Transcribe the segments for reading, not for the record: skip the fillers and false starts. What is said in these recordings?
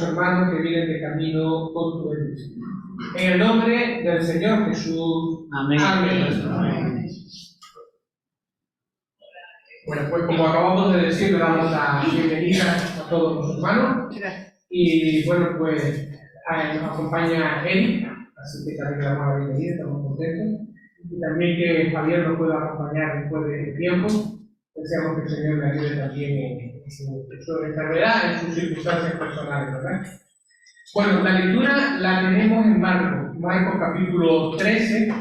hermanos que vienen de camino con tu bendición. En el nombre del Señor Jesús. Amén. Amén. Bueno, pues como acabamos de decir, le damos la bienvenida a todos los hermanos. Y bueno, pues nos acompaña Eric, así que también le damos la bienvenida, estamos contentos. Y también que Javier nos pueda acompañar después de tiempo. Deseamos que el Señor le ayude también en su enfermedad, en sus circunstancias personales, ¿verdad? Bueno, la lectura la tenemos en Marcos capítulo 13,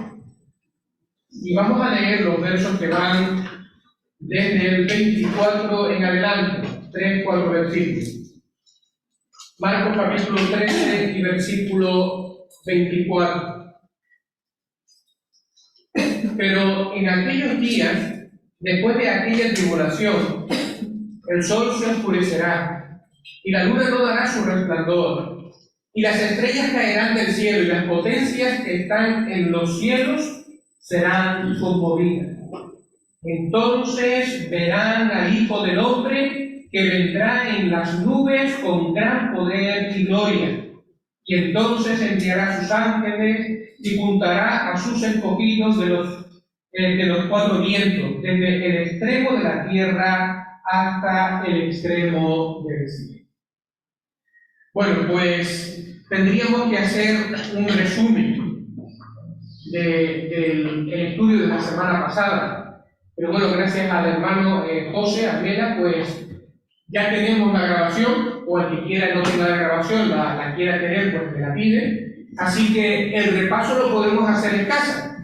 y vamos a leer los versos que van desde el 24 en adelante, 3-4 versículos. Marcos capítulo 13 y versículo 24. Pero en aquellos días, después de aquella tribulación, el sol se oscurecerá, y la luna no dará su resplandor, y las estrellas caerán del cielo, y las potencias que están en los cielos serán conmovidas. Entonces verán al Hijo del Hombre que vendrá en las nubes con gran poder y gloria, y entonces enviará a sus ángeles y juntará a sus escogidos de los cuatro vientos, desde el extremo de la tierra hasta el extremo del cielo. Bueno, pues tendríamos que hacer un resumen del estudio de la semana pasada. Pero bueno, gracias al hermano José Almela, pues ya tenemos la grabación, o el que quiera no tenga la grabación, la quiera tener, pues me la pide. Así que el repaso lo podemos hacer en casa,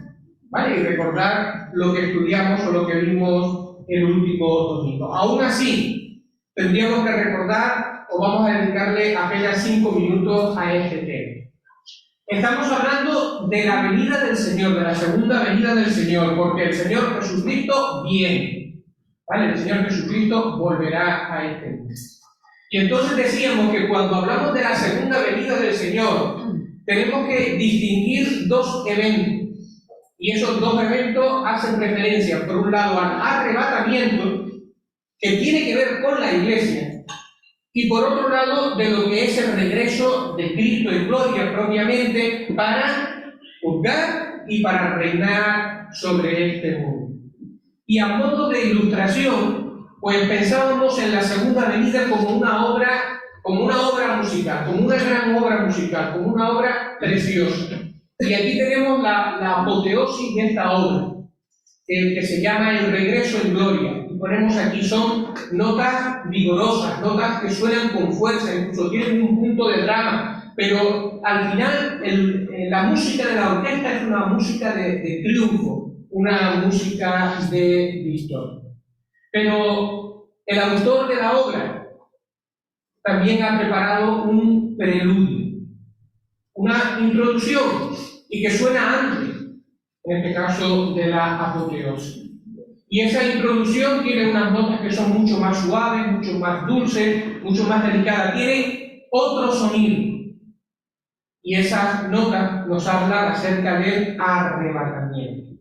¿vale? Y recordar lo que estudiamos o lo que vimos el último domingo. Aún así, tendríamos que recordar, o vamos a dedicarle apenas 5 minutos a este tema. Estamos hablando de la venida del Señor, de la segunda venida del Señor, porque el Señor Jesucristo viene, ¿vale? El Señor Jesucristo volverá a este mundo. Y entonces decíamos que cuando hablamos de la segunda venida del Señor, tenemos que distinguir dos eventos. Y esos dos eventos hacen referencia, por un lado, al arrebatamiento, que tiene que ver con la Iglesia, y por otro lado, de lo que es el regreso de Cristo en gloria propiamente para juzgar y para reinar sobre este mundo. Y a modo de ilustración, pues pensábamos en la segunda venida como una obra musical, como una gran obra musical, como una obra preciosa. Y aquí tenemos la apoteosis de esta obra, que se llama El regreso en gloria. Y ponemos aquí, son notas vigorosas, notas que suenan con fuerza, incluso tienen un punto de drama, pero al final la música de la orquesta es una música de triunfo, una música de victoria. Pero el autor de la obra también ha preparado un preludio, una introducción, y que suena antes, en este caso de la apoteosis. Y esa introducción tiene unas notas que son mucho más suaves, mucho más dulces, mucho más delicadas, tiene otro sonido. Y esas notas nos hablan acerca del arrebatamiento.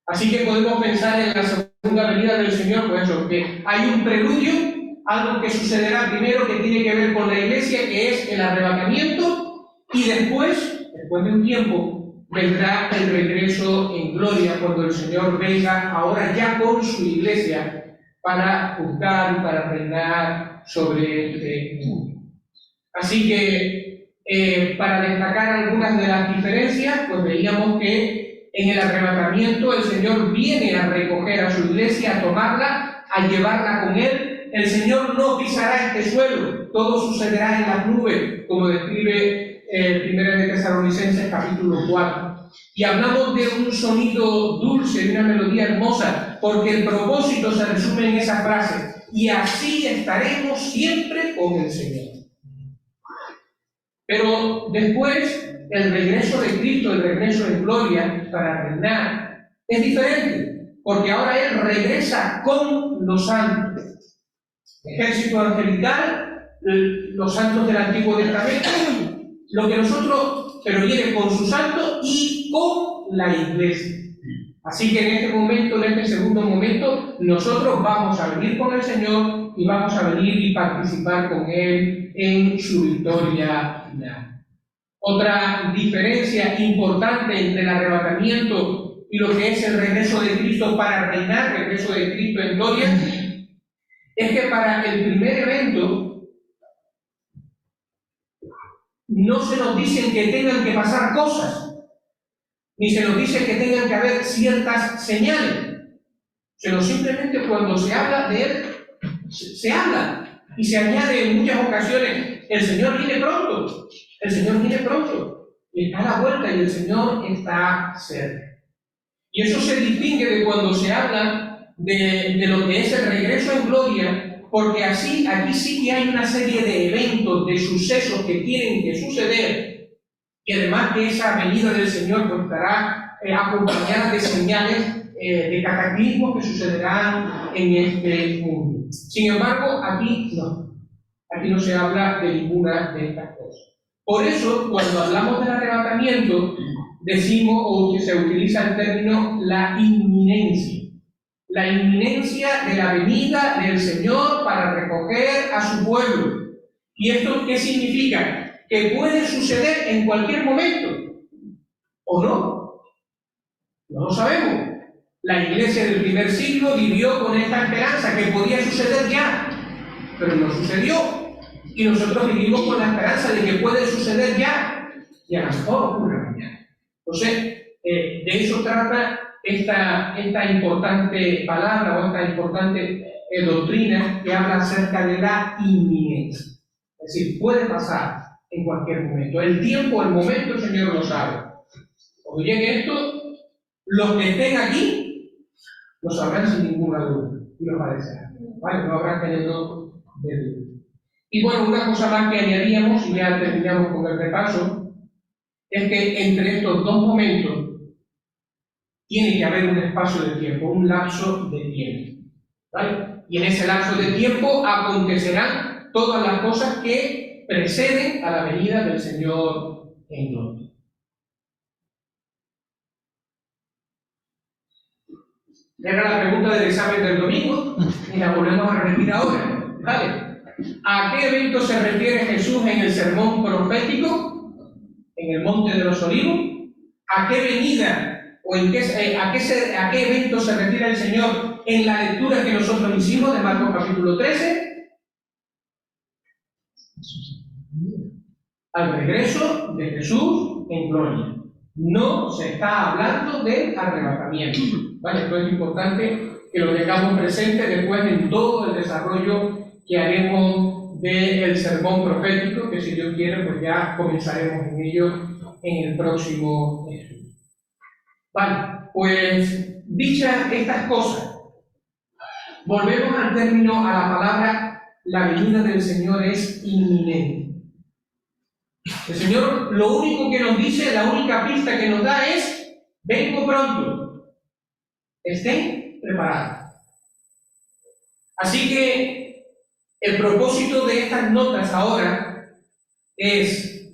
Así que podemos pensar en la segunda venida del Señor, pues eso, que hay un preludio, algo que sucederá primero que tiene que ver con la Iglesia, que es el arrebatamiento, y después de un tiempo, vendrá el regreso en gloria, cuando el Señor venga ahora ya con su Iglesia para juzgar y para reinar sobre este mundo. Así que, para destacar algunas de las diferencias, pues veíamos que en el arrebatamiento el Señor viene a recoger a su Iglesia, a tomarla, a llevarla con Él. El Señor no pisará este suelo, todo sucederá en las nubes, como describe 1 de Tesalonicenses capítulo 4. Y hablamos de un sonido dulce, de una melodía hermosa, porque el propósito se resume en esa frase: y así estaremos siempre con el Señor. Pero después, el regreso de Cristo, el regreso en gloria para reinar, es diferente, porque ahora Él regresa con los santos. Ejército angelical, los santos del Antiguo Testamento, lo que nosotros, pero viene con sus santos y con la Iglesia. Así que en este momento, en este segundo momento, nosotros vamos a venir con el Señor y vamos a venir y participar con Él en su victoria final. Otra diferencia importante entre el arrebatamiento y lo que es el regreso de Cristo para reinar, el regreso de Cristo en gloria, es que para el primer evento no se nos dicen que tengan que pasar cosas, ni se nos dice que tengan que haber ciertas señales, sino simplemente cuando se habla de Él, se habla y se añade en muchas ocasiones, el Señor viene pronto, el Señor viene pronto, y está a la vuelta y el Señor está cerca. Y eso se distingue de cuando se habla de lo que es el regreso en gloria, porque aquí sí que hay una serie de eventos, de sucesos que tienen que suceder, y además que esa venida del Señor pues, estará acompañada de señales de cataclismos que sucederán en este mundo. Sin embargo, aquí no se habla de ninguna de estas cosas. Por eso, cuando hablamos del arrebatamiento, decimos o se utiliza el término la inminencia de la venida del Señor para recoger a su pueblo. ¿Y esto qué significa? Que puede suceder en cualquier momento, ¿o no? No lo sabemos. La iglesia del primer siglo vivió con esta esperanza que podía suceder ya, pero no sucedió. Y nosotros vivimos con la esperanza de que puede suceder ya, y a lo mejor ocurre mañana. Entonces, de eso trata esta importante palabra o esta importante doctrina que habla acerca de la inminencia. Es decir, puede pasar en cualquier momento. El tiempo, el momento, el Señor lo sabe. Cuando llegue esto, los que estén aquí lo sabrán sin ninguna duda y lo padecerán. ¿Vale? No habrá tenido de duda. Y bueno, una cosa más que añadíamos, y ya terminamos con el repaso, es que entre estos dos momentos tiene que haber un espacio de tiempo, un lapso de tiempo. ¿Vale? Y en ese lapso de tiempo acontecerán todas las cosas que preceden a la venida del Señor en gloria. Era la pregunta del examen del domingo y la volvemos a repetir ahora. ¿Vale? ¿A qué evento se refiere Jesús en el sermón profético, en el Monte de los Olivos? ¿A qué venida o a qué evento se refiere el Señor en la lectura que nosotros hicimos de Marcos capítulo 13? Al regreso de Jesús en gloria. No se está hablando del arrebatamiento. ¿Vale? Esto es importante que lo tengamos presente después en todo el desarrollo que haremos del sermón profético, que si Dios quiere, pues ya comenzaremos en ello en el próximo estudio. Vale, pues dichas estas cosas, volvemos al término, a la palabra, la venida del Señor es inminente. El Señor lo único que nos dice, la única pista que nos da es, vengo pronto, estén preparados. Así que el propósito de estas notas ahora es,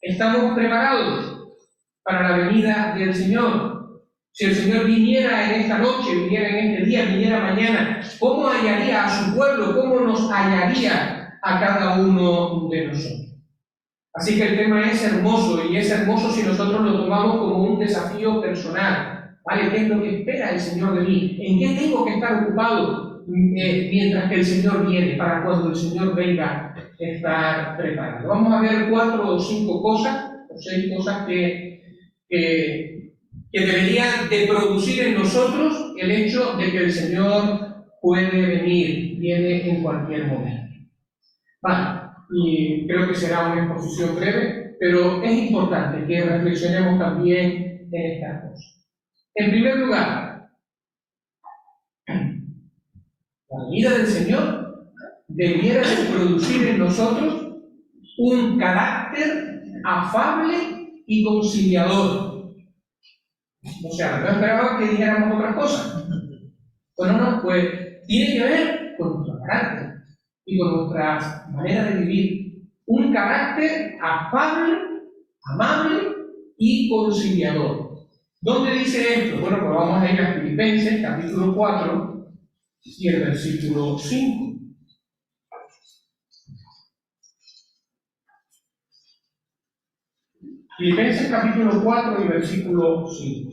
¿estamos preparados para la venida del Señor? Si el Señor viniera en esta noche, viniera en este día, viniera mañana, ¿cómo hallaría a su pueblo? ¿Cómo nos hallaría a cada uno de nosotros? Así que el tema es hermoso, y es hermoso si nosotros lo tomamos como un desafío personal. ¿Vale? ¿Qué es lo que espera el Señor de mí? ¿En qué tengo que estar ocupado mientras que el Señor viene, para cuando el Señor venga estar preparado? Vamos a ver 4 o 5 cosas, o 6 cosas que deberían de producir en nosotros el hecho de que el Señor puede venir, viene en cualquier momento. Vale. Y creo que será una exposición breve, pero es importante que reflexionemos también en estas cosas. En primer lugar, la venida del Señor debiera de producir en nosotros un carácter afable y conciliador. O sea, no esperaba que dijéramos otra cosa. Bueno, no, pues tiene que ver con nuestro carácter y con nuestra manera de vivir. Un carácter afable, amable y conciliador. ¿Dónde dice esto? Bueno, pues vamos a ir a Filipenses, capítulo 4 y el versículo 5. Filipenses capítulo 4 y versículo 5.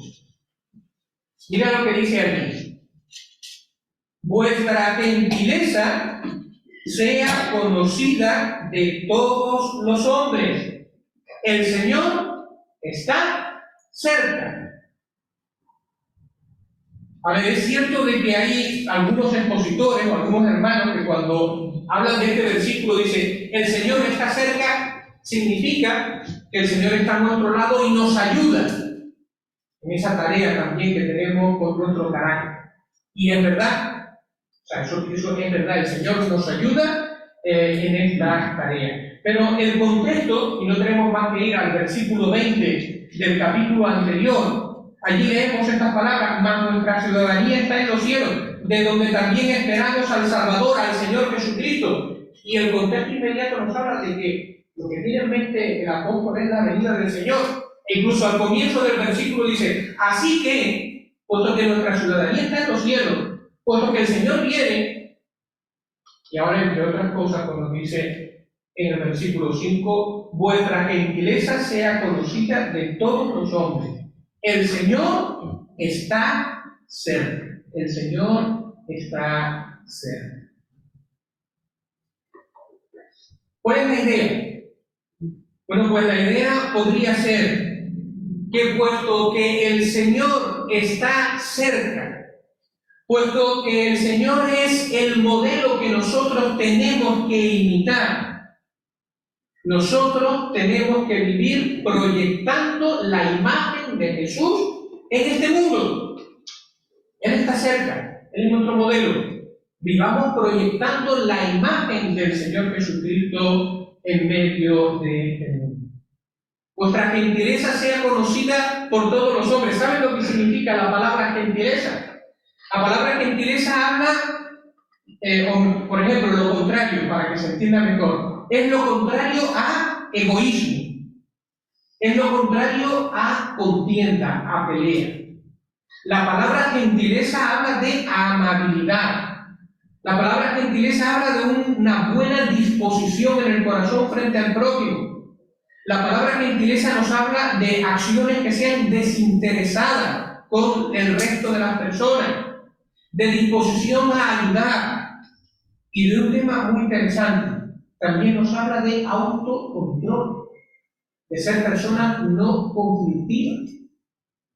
Mira lo que dice aquí. Vuestra gentileza sea conocida de todos los hombres. El Señor está cerca. A ver, es cierto de que hay algunos expositores o algunos hermanos que cuando hablan de este versículo dicen el Señor está cerca, significa que el Señor está a nuestro lado y nos ayuda en esa tarea también que tenemos con nuestro carácter. Y es verdad, o sea, eso es verdad, el Señor nos ayuda en esta tarea. Pero el contexto, y no tenemos más que ir al versículo 20 del capítulo anterior, allí leemos estas palabras: mas nuestra ciudadanía está en los cielos, de donde también esperamos al Salvador, al Señor Jesucristo. Y el contexto inmediato nos habla de que lo que tiene en mente el apóstol es la venida del Señor. E incluso al comienzo del versículo dice: así que, puesto que nuestra ciudadanía está en los cielos, puesto que el Señor viene, y ahora entre otras cosas cuando dice en el versículo 5, vuestra gentileza sea conocida de todos los hombres. El Señor está cerca. El Señor está cerca. ¿Cuál es la idea? Bueno, pues la idea podría ser que puesto que el Señor está cerca, puesto que el Señor es el modelo que nosotros tenemos que imitar, nosotros tenemos que vivir proyectando la imagen de Jesús en este mundo. Él está cerca, Él es nuestro modelo. Vivamos proyectando la imagen del Señor Jesucristo en medio de este mundo. Vuestra gentileza sea conocida por todos los hombres. ¿Saben lo que significa la palabra gentileza? La palabra gentileza habla, por ejemplo, lo contrario, para que se entienda mejor. Es lo contrario a egoísmo. Es lo contrario a contienda, a pelea. La palabra gentileza habla de amabilidad. La palabra gentileza habla de una buena disposición en el corazón frente al prójimo. La palabra gentileza nos habla de acciones que sean desinteresadas con el resto de las personas, de disposición a ayudar. Y de un tema muy interesante, también nos habla de autocontrol, de ser personas no conflictivas,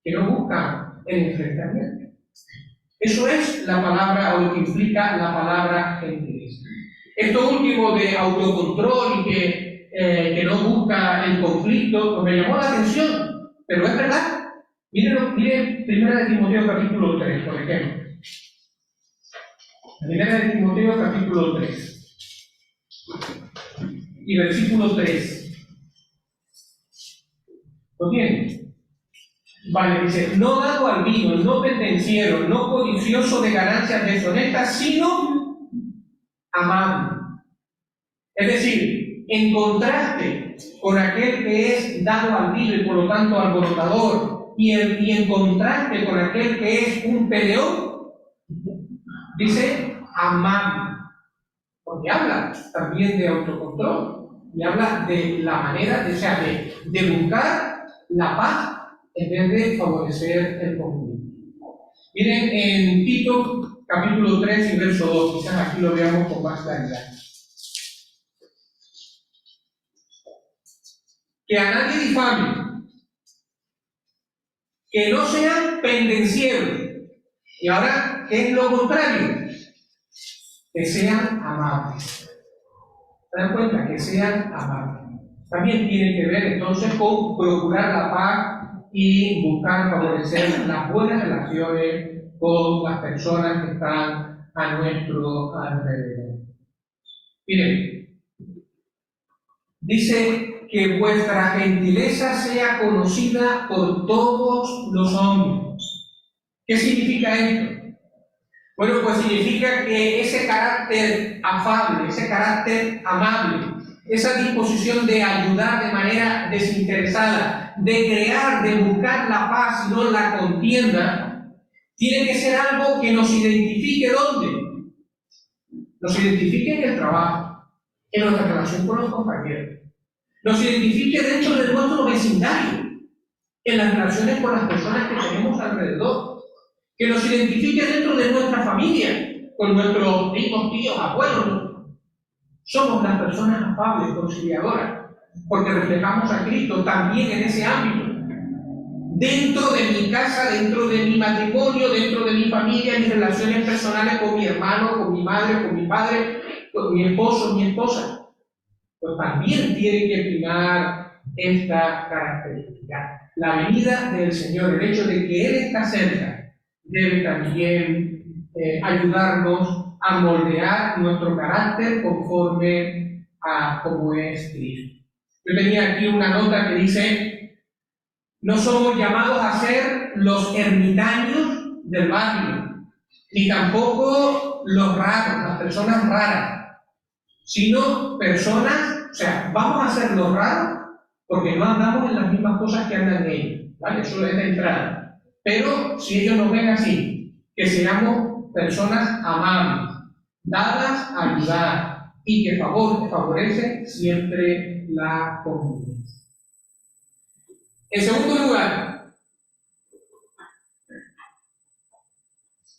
que no buscan el enfrentamiento. Eso es la palabra, o lo que implica la palabra gentileza. Esto último de autocontrol y que no busca el conflicto, pues me llamó la atención, pero es verdad. Miren 1 Timoteo capítulo 3, por ejemplo. 1 Timoteo capítulo 3 y versículo 3. ¿Lo tienen? Vale, dice: no dado al vino, no pendenciero, no codicioso de ganancias deshonestas, sino amable. Es decir, en contraste con aquel que es dado al vino y por lo tanto alborotador, y en contraste con aquel que es un peleón, dice amable, porque habla también de autocontrol y habla de la manera de buscar la paz en vez de favorecer el conflicto. Miren en Tito capítulo 3 y verso 2, quizás aquí lo veamos con más claridad. Que a nadie difame, que no sean pendencieros. Y ahora, ¿qué es lo contrario? Que sean amables. ¿Se dan cuenta? Que sean amables. También tiene que ver entonces con procurar la paz y buscar favorecer las buenas relaciones con las personas que están a nuestro alrededor. Miren, dice que vuestra gentileza sea conocida por todos los hombres. ¿Qué significa esto? Bueno, pues significa que ese carácter afable, ese carácter amable, esa disposición de ayudar de manera desinteresada, de crear, de buscar la paz y no la contienda, tiene que ser algo que nos identifique ¿dónde? Nos identifique en el trabajo, en nuestra relación con los compañeros. nos identifique dentro de nuestro vecindario, en las relaciones con las personas que tenemos alrededor, que nos identifique dentro de nuestra familia, con nuestros primos, tíos, abuelos. Somos las personas afables, conciliadoras, porque reflejamos a Cristo también en ese ámbito. Dentro de mi casa, dentro de mi matrimonio, dentro de mi familia, mis relaciones personales con mi hermano, con mi madre, con mi padre, con mi esposo, mi esposa, pues también tiene que primar esta característica. La venida del Señor, el hecho de que Él está cerca, debe también ayudarnos a moldear nuestro carácter conforme a cómo es Cristo. Yo tenía aquí una nota que dice: no somos llamados a ser los ermitaños del barrio, ni tampoco los raros, las personas raras, sino personas, o sea, vamos a ser los raros porque no andamos en las mismas cosas que andan ellos, ¿vale? Eso es de entrada. Pero si ellos nos ven así, que seamos personas amables, dadas a ayudar y que favorecen siempre la convivencia. En segundo lugar,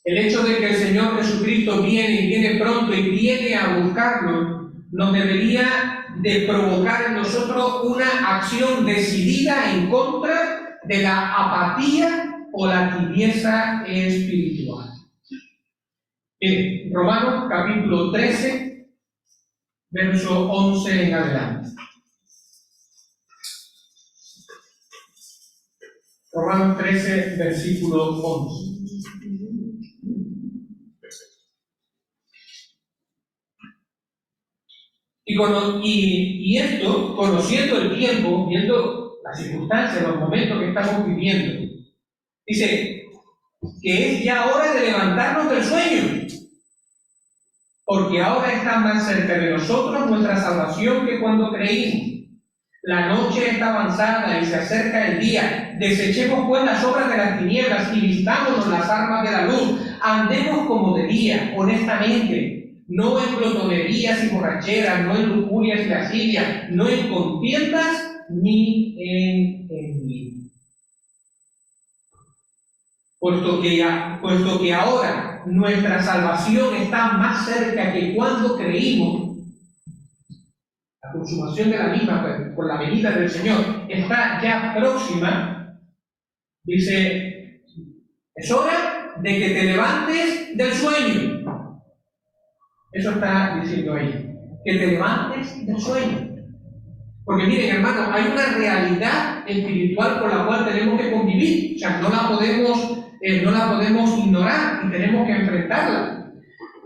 el hecho de que el Señor Jesucristo viene y viene pronto y viene a buscarnos, nos debería de provocar en nosotros una acción decidida en contra de la apatía o la tibieza espiritual. En Romanos capítulo 13, verso 11 en adelante. Romanos 13, versículo 11. Y esto, conociendo el tiempo, viendo las circunstancias, los momentos que estamos viviendo, dice que es ya hora de levantarnos del sueño, porque ahora está más cerca de nosotros nuestra salvación que cuando creímos. La noche está avanzada y se acerca el día. Desechemos pues las obras de las tinieblas y vistámonos las armas de la luz. Andemos como de día, honestamente, no en glotonerías y borracheras, no en lujurias y lascivias, no en contiendas ni en envidia. Puesto que ahora nuestra salvación está más cerca que cuando creímos, la consumación de la misma, con la venida del Señor, está ya próxima, dice, es hora de que te levantes del sueño. Eso está diciendo ahí, que te levantes del sueño. Porque miren, hermanos, hay una realidad espiritual con la cual tenemos que convivir, o sea, no la podemos ignorar y tenemos que enfrentarla.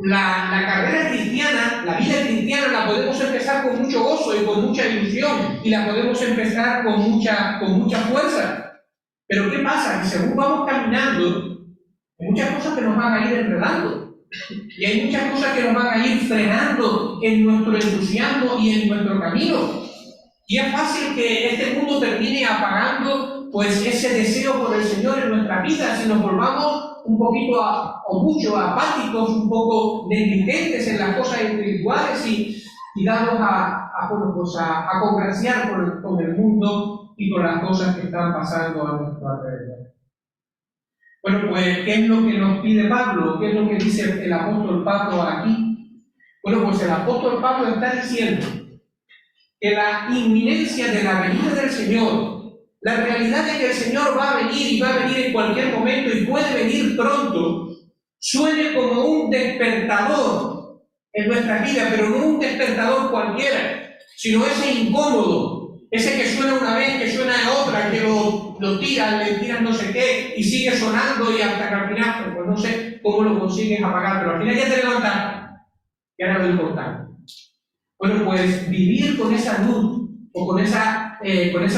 La carrera cristiana, la vida cristiana, la podemos empezar con mucho gozo y con mucha ilusión, y la podemos empezar con mucha fuerza. Pero ¿qué pasa? Que según vamos caminando, hay muchas cosas que nos van a ir enredando, y hay muchas cosas que nos van a ir frenando en nuestro entusiasmo y en nuestro camino. Y es fácil que este mundo termine apagando pues ese deseo por el Señor en nuestra vida, si nos volvamos un poquito o mucho apáticos, un poco negligentes en las cosas espirituales y dados a congraciar con el mundo y con las cosas que están pasando a nuestro alrededor. Bueno, pues, ¿qué es lo que nos pide Pablo? ¿Qué es lo que dice el apóstol Pablo aquí? Bueno, pues el apóstol Pablo está diciendo que la inminencia de la venida del Señor, la realidad de que el Señor va a venir y va a venir en cualquier momento y puede venir pronto, suene como un despertador en nuestras vidas, pero no un despertador cualquiera, sino ese incómodo, ese que suena una vez, que suena otra, que lo tiran, le tiran no sé qué, y sigue sonando y hasta que al final, pues no sé cómo lo consigues apagar, pero al final ya te levantas, y ahora lo importante. Bueno, pues vivir con esa luz o con esa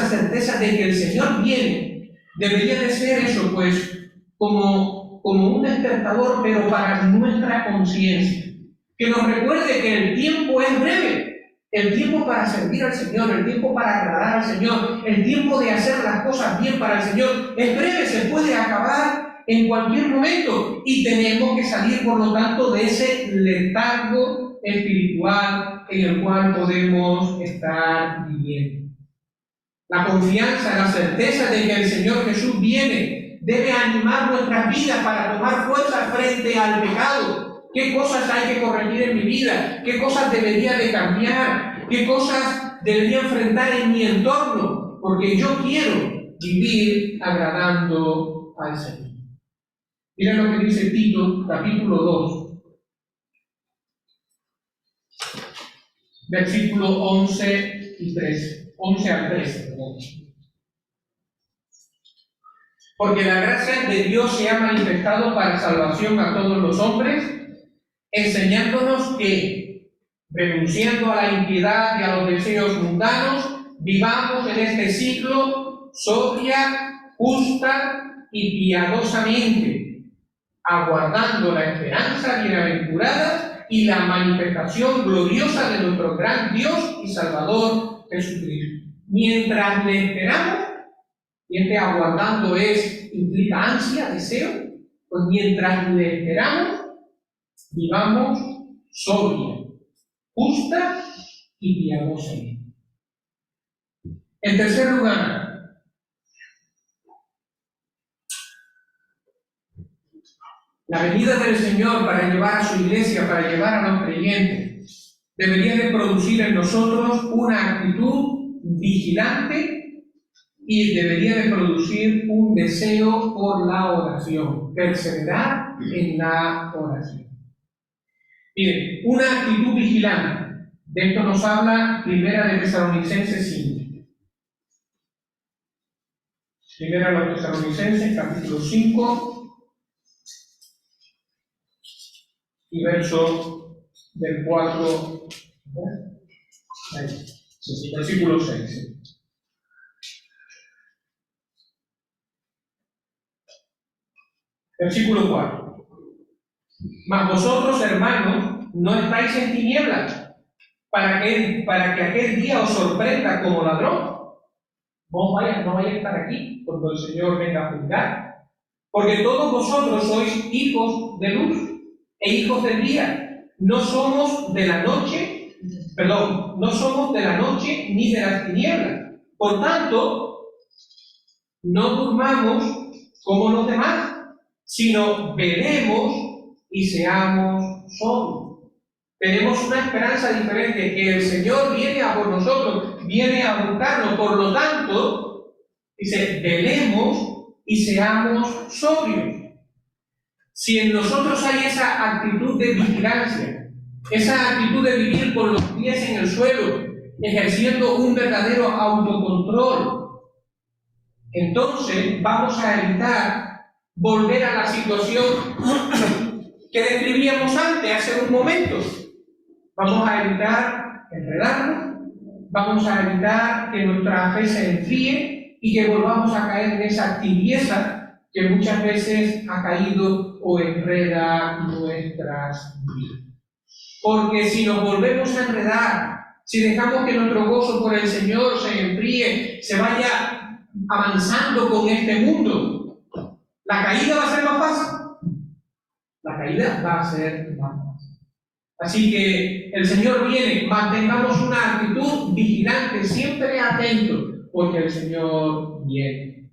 certeza de que el Señor viene, debería de ser eso, pues, como un despertador, pero para nuestra conciencia. Que nos recuerde que el tiempo es breve, el tiempo para servir al Señor, el tiempo para agradar al Señor, el tiempo de hacer las cosas bien para el Señor, es breve, se puede acabar en cualquier momento, y tenemos que salir, por lo tanto, de ese letargo espiritual en el cual podemos estar viviendo. La confianza, la certeza de que el Señor Jesús viene debe animar nuestras vidas para tomar fuerza frente al pecado. ¿Qué cosas hay que corregir en mi vida? ¿Qué cosas debería de cambiar? ¿Qué cosas debería enfrentar en mi entorno? Porque yo quiero vivir agradando al Señor. Miren lo que dice Tito, capítulo 2, versículo 11 y 13. 11 al 13, perdón. Porque la gracia de Dios se ha manifestado para salvación a todos los hombres, enseñándonos que, renunciando a la impiedad y a los deseos mundanos, vivamos en este siglo sobria, justa y piadosamente, aguardando la esperanza bienaventurada y la manifestación gloriosa de nuestro gran Dios y Salvador Jesucristo. Mientras le esperamos, y este aguardando implica ansia, deseo, pues mientras le esperamos, vivamos sobria, justa y piadosamente. En tercer lugar, la venida del Señor para llevar a su iglesia, para llevar a los creyentes, debería de producir en nosotros una actitud vigilante y debería de producir un deseo por la oración, perseverar en la oración. Miren, una actitud vigilante, de esto nos habla Primera de Tesalonicenses 5. Primera de los Tesalonicenses, capítulo 5, y verso del 4, versículo 6. Versículo 4. Mas vosotros, hermanos, no estáis en tinieblas, para que aquel día os sorprenda como ladrón. No vayáis a estar aquí cuando el Señor venga a juzgar. Porque todos vosotros sois hijos de luz e hijos del día. No somos de la noche ni de las tinieblas. Por tanto, no durmamos como los demás, sino velemos y seamos sobrios. Tenemos una esperanza diferente, que el Señor viene a por nosotros, viene a buscarnos. Por lo tanto, dice, velemos y seamos sobrios. Si en nosotros hay esa actitud de vigilancia, esa actitud de vivir con los pies en el suelo, ejerciendo un verdadero autocontrol, entonces vamos a evitar volver a la situación que describíamos antes, hace un momento. Vamos a evitar enredarnos, vamos a evitar que nuestra fe se enfríe y que volvamos a caer en esa tibieza que muchas veces ha caído o enreda nuestras vidas. Porque si nos volvemos a enredar, si dejamos que nuestro gozo por el Señor se enfríe, se vaya avanzando con este mundo, la caída va a ser más fácil. La caída va a ser más fácil. Así que el Señor viene, mantengamos una actitud vigilante, siempre atento, porque el Señor viene.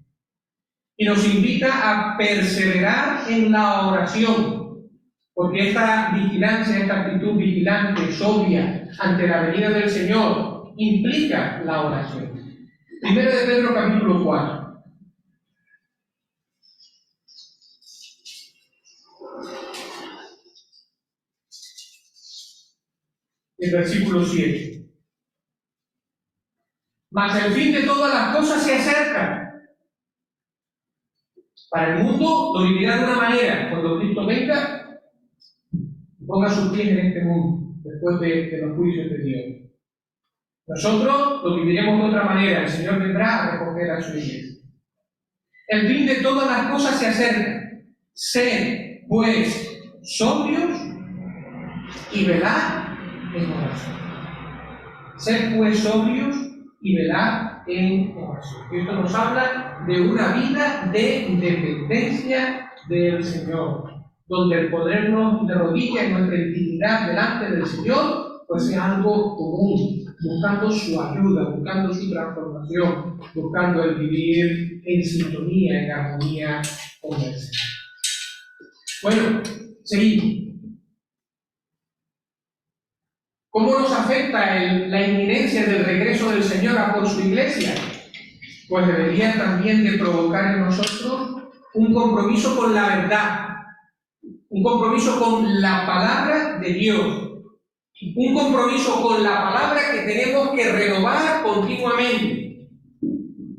Y nos invita a perseverar en la oración, porque esta vigilancia, esta actitud vigilante, sobria, ante la venida del Señor, implica la oración. Primero de Pedro, capítulo 4. El versículo 7. Mas el fin de todas las cosas se acerca. Para el mundo lo vivirá de una manera. Cuando Cristo venga, ponga sus pies en este mundo, después de los juicios de Dios. Nosotros lo viviremos de otra manera. El Señor vendrá a recoger a su iglesia. El fin de todas las cosas se acerca. Sed, pues, sobrios y velad en oración. Sed, pues, sobrios y velad en oración. Esto nos habla de una vida de dependencia del Señor. donde el ponernos de rodillas en nuestra intimidad delante del Señor, pues es algo común, buscando su ayuda, buscando su transformación, buscando el vivir en sintonía, en armonía con el Señor. Bueno, seguimos. ¿Cómo nos afecta la inminencia del regreso del Señor a por su iglesia? Pues debería también de provocar en nosotros un compromiso con la verdad, un compromiso con la palabra de Dios, un compromiso con la palabra que tenemos que renovar continuamente,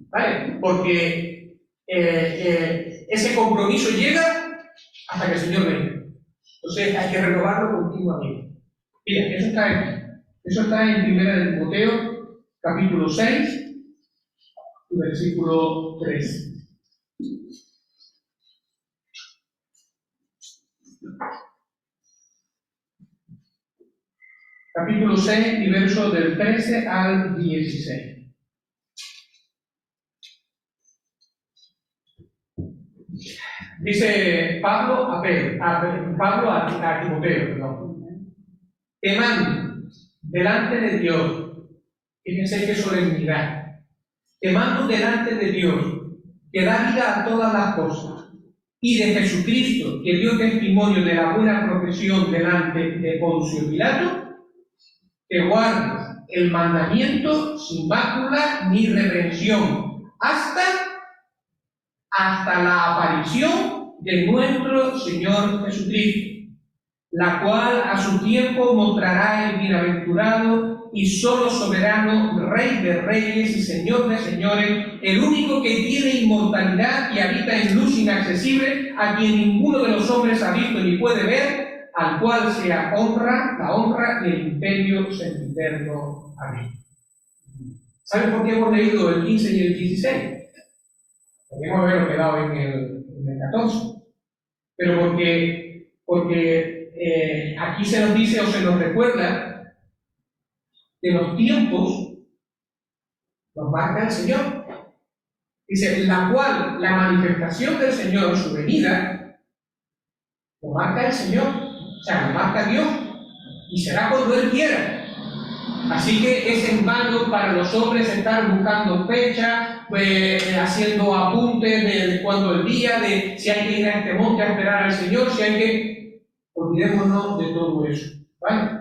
¿vale? Porque ese compromiso llega hasta que el Señor venga. Entonces hay que renovarlo continuamente. Mira, eso está aquí. Eso está en 1 Timoteo, capítulo 6, versículo 3. Capítulo 6 y versos del 13 al 16. Dice Pablo a Timoteo, perdón. Te mando delante de Dios, fíjense qué solemnidad, te mando delante de Dios, que da vida a todas las cosas, y de Jesucristo, que dio testimonio de la buena profesión delante de Poncio Pilato, que guardes el mandamiento sin mácula ni reprensión, hasta la aparición de nuestro Señor Jesucristo, la cual a su tiempo mostrará el bienaventurado y solo soberano, Rey de reyes y Señor de señores, el único que tiene inmortalidad y habita en luz inaccesible, a quien ninguno de los hombres ha visto ni puede ver, al cual sea la honra y el imperio sempiterno. Amén. ¿Saben por qué hemos leído el 15 y el 16? Podríamos haberlo quedado en el 14. Pero porque aquí se nos dice o se nos recuerda que los tiempos los marca el Señor. Dice, la cual la manifestación del Señor, su venida, lo marca el Señor, o sea, lo marca Dios, y será cuando Él quiera. Así que es en vano para los hombres estar buscando fechas, haciendo apuntes de cuándo el día, de si hay que ir a este monte a esperar al Señor, si hay que... Olvidémonos de todo eso, ¿vale?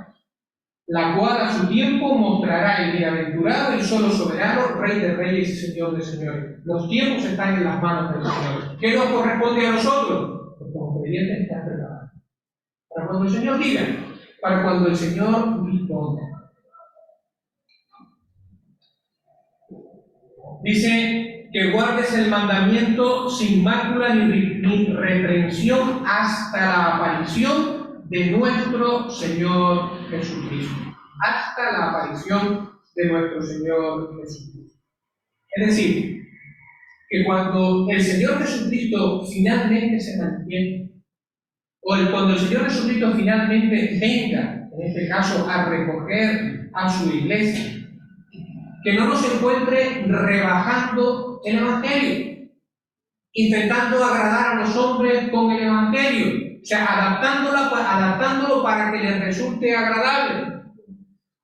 La cual a su tiempo mostrará el bienaventurado y solo soberano, Rey de reyes y Señor de señores. Los tiempos están en las manos del Señor. ¿Qué nos corresponde a nosotros? Pues como creyentes estar preparados. Para cuando el Señor diga, para cuando el Señor disponga. Dice que guardes el mandamiento sin mácula ni reprensión hasta la aparición de nuestro Señor Jesucristo. Hasta la aparición de nuestro Señor Jesucristo. Es decir, que cuando el Señor Jesucristo finalmente se manifieste, cuando el Señor Jesucristo finalmente venga, en este caso, a recoger a su iglesia, que no nos encuentre rebajando el Evangelio, intentando agradar a los hombres con el Evangelio, o sea, adaptándolo para que les resulte agradable,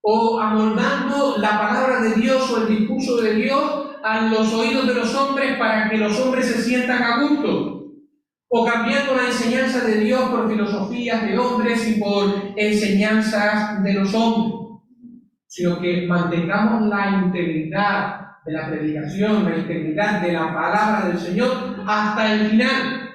o amoldando la palabra de Dios o el discurso de Dios a los oídos de los hombres para que los hombres se sientan a gusto, o cambiando la enseñanza de Dios por filosofías de hombres y por enseñanzas de los hombres, sino que mantengamos la integridad de la predicación, la integridad de la palabra del Señor hasta el final,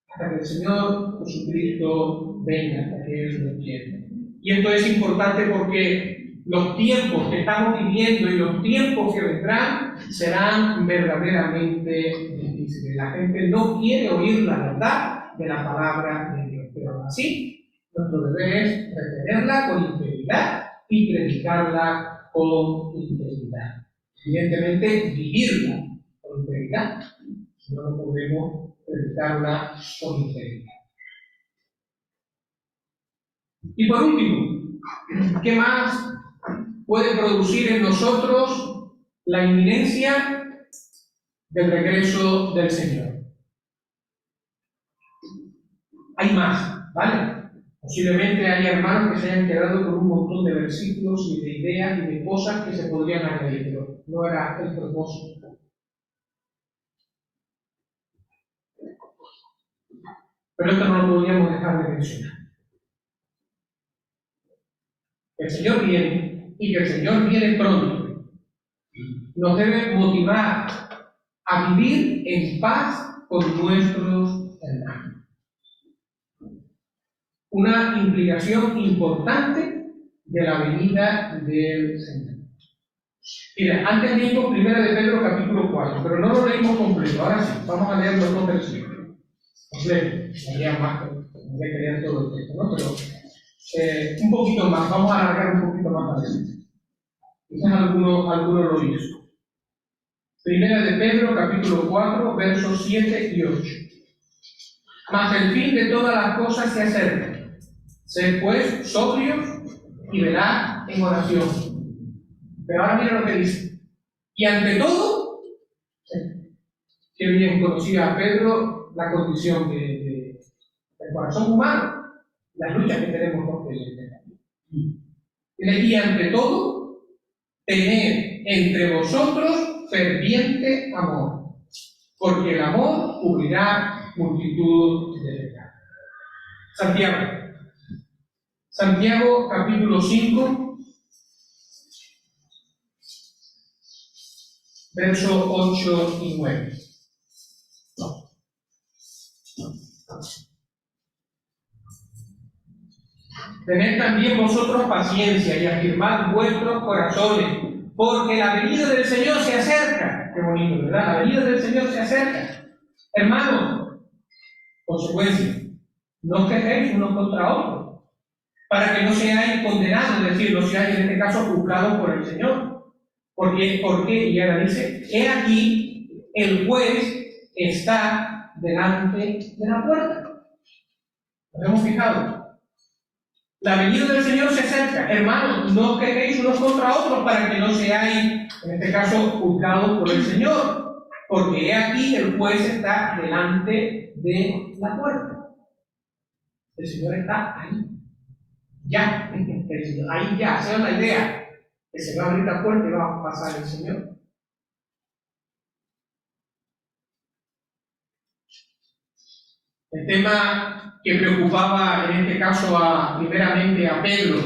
hasta que el Señor Jesucristo venga, hasta que Él lo quiera. Y esto es importante porque los tiempos que estamos viviendo y los tiempos que vendrán serán verdaderamente difíciles. La gente no quiere oír la verdad de la palabra de Dios, pero aún así nuestro deber es retenerla con integridad y predicarla con integridad. Evidentemente, vivirla con integridad. Si no, no podemos predicarla con integridad. Y por último, ¿qué más puede producir en nosotros la inminencia del regreso del Señor? hay más, ¿vale? Posiblemente haya hermanos que se hayan quedado con un montón de versículos y de ideas y de cosas que se podrían añadir, pero no era el propósito. Pero esto no lo podríamos dejar de mencionar. El Señor viene y que el Señor viene pronto. Nos debe motivar a vivir en paz con nuestros hermanos. Una implicación importante de la venida del Señor. Mira, antes leímos 1 de Pedro capítulo 4, pero no lo leímos completo. Ahora sí, vamos a leer los dos versículos. Completo, leía más, tendría que leer todo el texto, ¿no? Pero un poquito más, vamos a alargar un poquito más adelante. Quizás alguno lo hizo. 1 de Pedro capítulo 4, versos 7 y 8. Mas el fin de todas las cosas se acerca. Sed pues sobrios y velad en oración. Pero ahora mira lo que dice. Y ante todo, que bien conocía a Pedro la condición del corazón humano, las luchas que tenemos los creyentes. Y ante todo, tened entre vosotros ferviente amor, porque el amor cubrirá multitud de pecados. Santiago capítulo 5, versos 8 y 9. Tened también vosotros paciencia y afirmad vuestros corazones, porque la venida del Señor se acerca. Qué bonito, ¿verdad? La venida del Señor se acerca. Hermanos, consecuencia, no os quejéis unos contra otros, para que no seáis condenados, es decir, no seáis en este caso juzgados por el Señor. ¿Por qué? Y ahora dice, he aquí, el juez está delante de la puerta. ¿Nos hemos fijado? La venida del Señor se acerca. Hermanos, no os quejéis unos contra otros para que no seáis, en este caso, juzgados por el Señor. Porque he aquí, el juez está delante de la puerta. El Señor está ahí. Ya. Ahí ya. Esa es la idea. Que se va a abrir la puerta y va a pasar el Señor. El tema que preocupaba en este caso primeramente a Pedro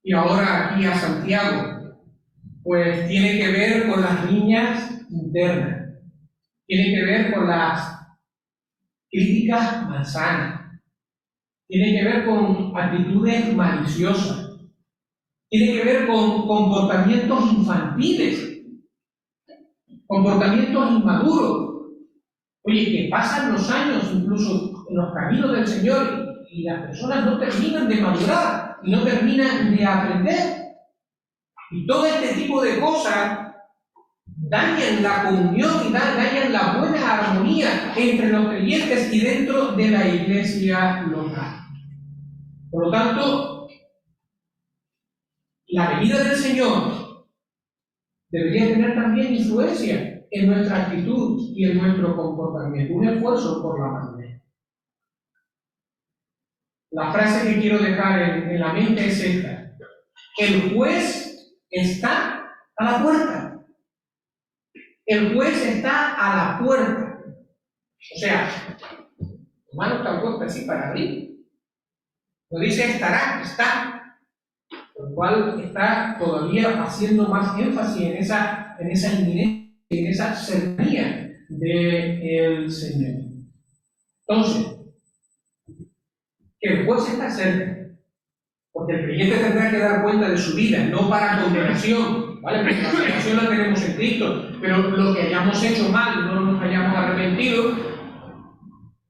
y ahora aquí a Santiago, pues tiene que ver con las riñas internas, tiene que ver con las críticas malsanas, tiene que ver con actitudes maliciosas, tiene que ver con comportamientos infantiles, comportamientos inmaduros. Oye, que pasan los años incluso en los caminos del Señor y las personas no terminan de madurar y no terminan de aprender. Y todo este tipo de cosas dañan la comunión y dañan la buena armonía entre los creyentes y dentro de la iglesia local. Por lo tanto, la venida del Señor debería tener también influencia en nuestra actitud y en nuestro comportamiento, un esfuerzo por la madurez. La frase que quiero dejar en la mente es esta: el juez está a la puerta. El juez está a la puerta. O sea, tu mano está puesta así para arriba. No dice estará, está. Por lo cual está todavía haciendo más énfasis en esa inminencia, en esa cercanía del Señor. Entonces, que el juez está cerca, porque el creyente tendrá que dar cuenta de su vida, no para condenación, ¿vale? Porque la condenación la tenemos en Cristo, pero lo que hayamos hecho mal, no nos hayamos arrepentido,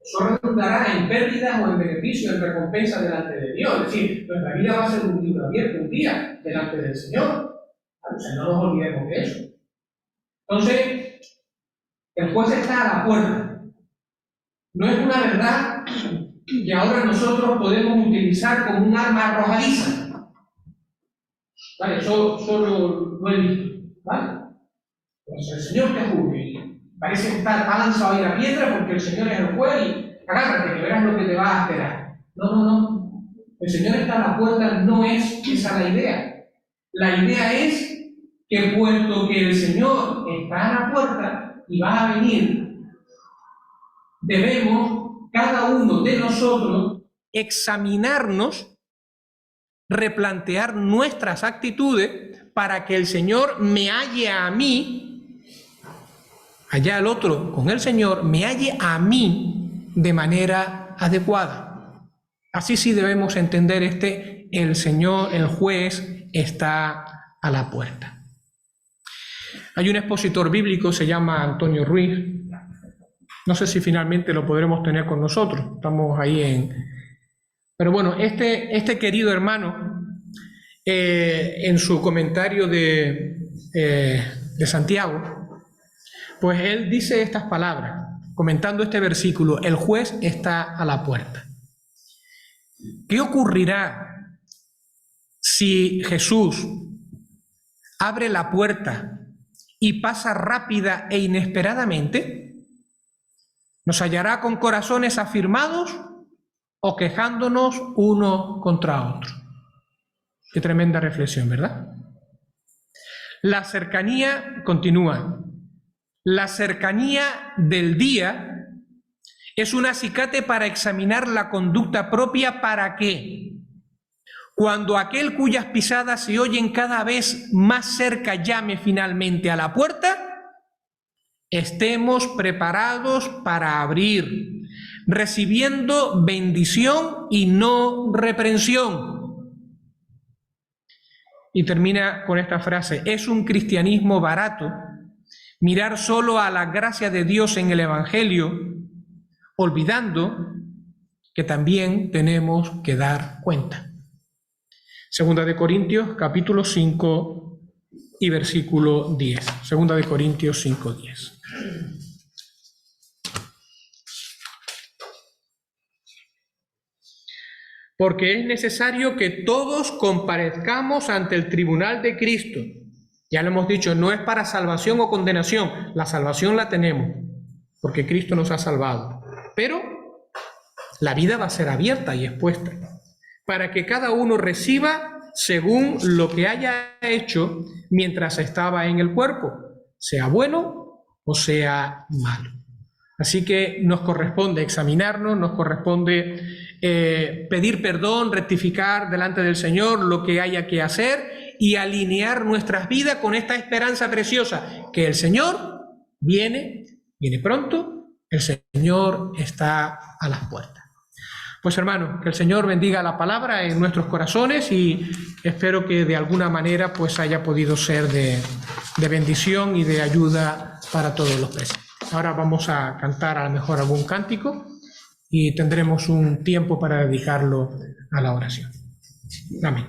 eso redundará en pérdidas o en beneficio, en recompensa delante de Dios. Es decir, nuestra vida va a ser un libro abierto un día delante del Señor. ¿Vale? O sea, no nos olvidemos de eso. Entonces, el juez está a la puerta. No es una verdad que ahora nosotros podemos utilizar como un arma arrojadiza. ¿Vale? Eso lo he visto. ¿Vale? Pues el Señor te juzgue. Parece estar ha lanzado ahí la piedra porque el Señor es el juez agárrate que verás lo que te va a esperar. No. El Señor está a la puerta, no es esa la idea. La idea es que puesto que el Señor está a la puerta y va a venir, debemos cada uno de nosotros examinarnos, replantear nuestras actitudes para que el Señor me halle a mí, allá el otro con el Señor, me halle a mí de manera adecuada. Así sí debemos entender el Señor, el juez, está a la puerta. Hay un expositor bíblico, se llama Antonio Ruiz. No sé si finalmente lo podremos tener con nosotros. Estamos ahí Pero bueno, este querido hermano, en su comentario de Santiago, pues él dice estas palabras, comentando este versículo: el juez está a la puerta. ¿Qué ocurrirá si Jesús abre la puerta y pasa rápida e inesperadamente? ¿Nos hallará con corazones afirmados o quejándonos uno contra otro? Qué tremenda reflexión, ¿verdad? La cercanía, continúa, la cercanía del día es un acicate para examinar la conducta propia para que, cuando aquel cuyas pisadas se oyen cada vez más cerca llame finalmente a la puerta, estemos preparados para abrir, recibiendo bendición y no reprensión. Y termina con esta frase: es un cristianismo barato mirar solo a la gracia de Dios en el Evangelio, olvidando que también tenemos que dar cuenta. Segunda de Corintios, capítulo 5 y versículo 10. Segunda de Corintios 5, 10. Porque es necesario que todos comparezcamos ante el tribunal de Cristo. Ya lo hemos dicho, no es para salvación o condenación. La salvación la tenemos, porque Cristo nos ha salvado. Pero la vida va a ser abierta y expuesta, para que cada uno reciba según lo que haya hecho mientras estaba en el cuerpo, sea bueno o sea malo. Así que nos corresponde examinarnos, nos corresponde pedir perdón, rectificar delante del Señor lo que haya que hacer y alinear nuestras vidas con esta esperanza preciosa, que el Señor viene pronto, el Señor está a las puertas. Pues hermanos, que el Señor bendiga la palabra en nuestros corazones y espero que de alguna manera pues haya podido ser de bendición y de ayuda para todos los presentes. Ahora vamos a cantar a lo mejor algún cántico y tendremos un tiempo para dedicarlo a la oración. Amén.